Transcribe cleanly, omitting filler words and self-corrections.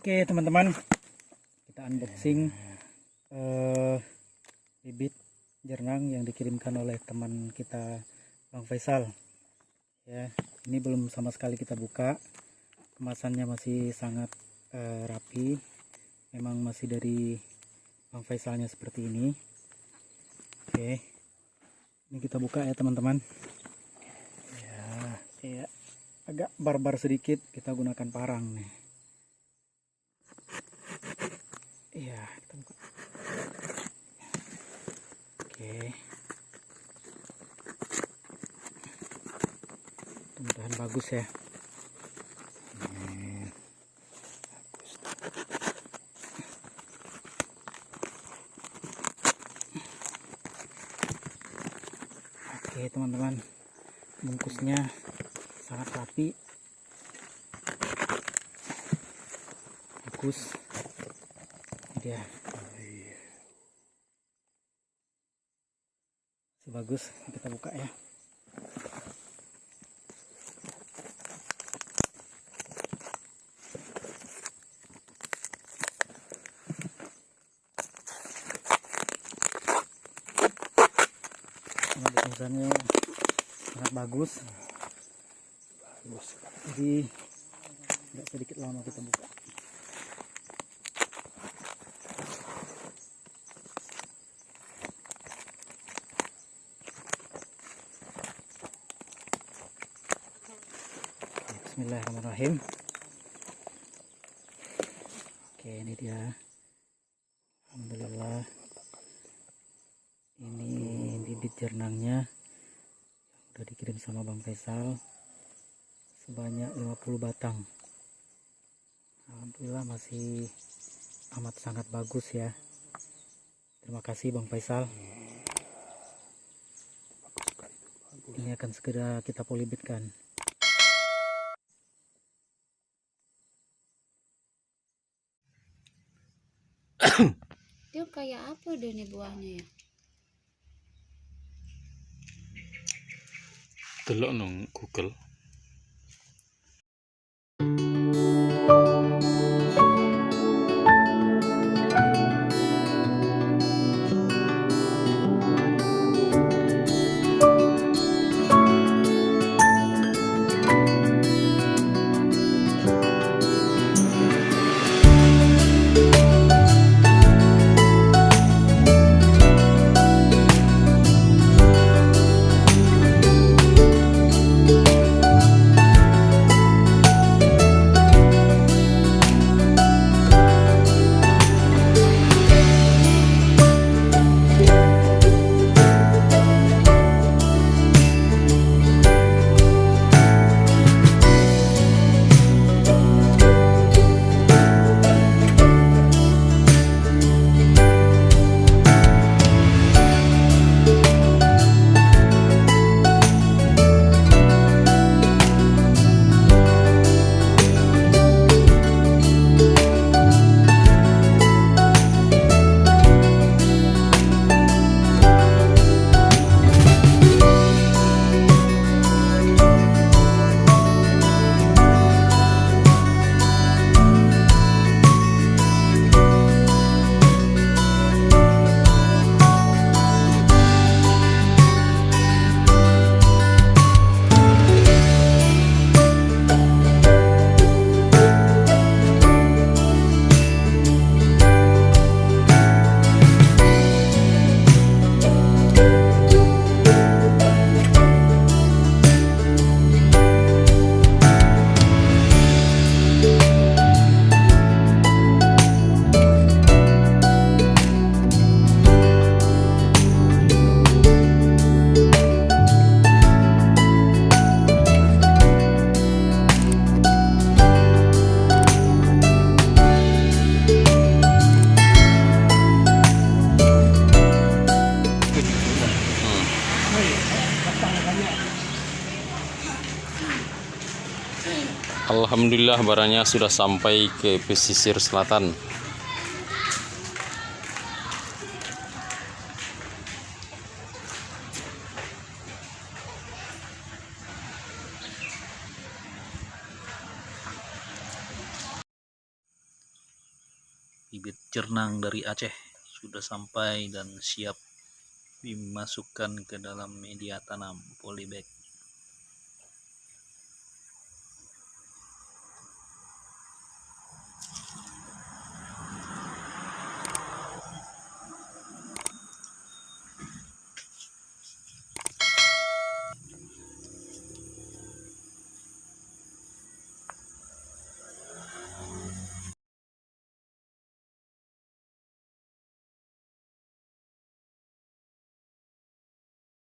Oke teman-teman, kita unboxing bibit jernang yang dikirimkan oleh teman kita Bang Faisal. Ya, ini belum sama sekali kita buka. Kemasannya masih sangat rapi. Memang masih dari Bang Faisalnya seperti ini. Oke, ini kita buka ya teman-teman. Ya, agak barbar sedikit. Kita gunakan parang nih. Iya, kita buka. Oke. Mudah-mudahan bagus ya. Bagus. Oke, teman-teman. Bungkusnya sangat rapi. Bagus. Dia bagus, kita buka ya. Tulisannya sangat bagus, jadi agak sedikit lama kita buka. Bismillahirrahmanirrahim. Oke, ini dia. Alhamdulillah. Ini bibit jernangnya udah dikirim sama Bang Faisal sebanyak 50 batang. Alhamdulillah masih amat sangat bagus ya. Terima kasih Bang Faisal. Ini akan segera kita polybitkan. Itu kayak apa deh nih buahnya ya? Delok nang Google. Alhamdulillah barangnya sudah sampai ke pesisir selatan. bibit jernang dari Aceh sudah sampai dan siap dimasukkan ke dalam media tanam polybag.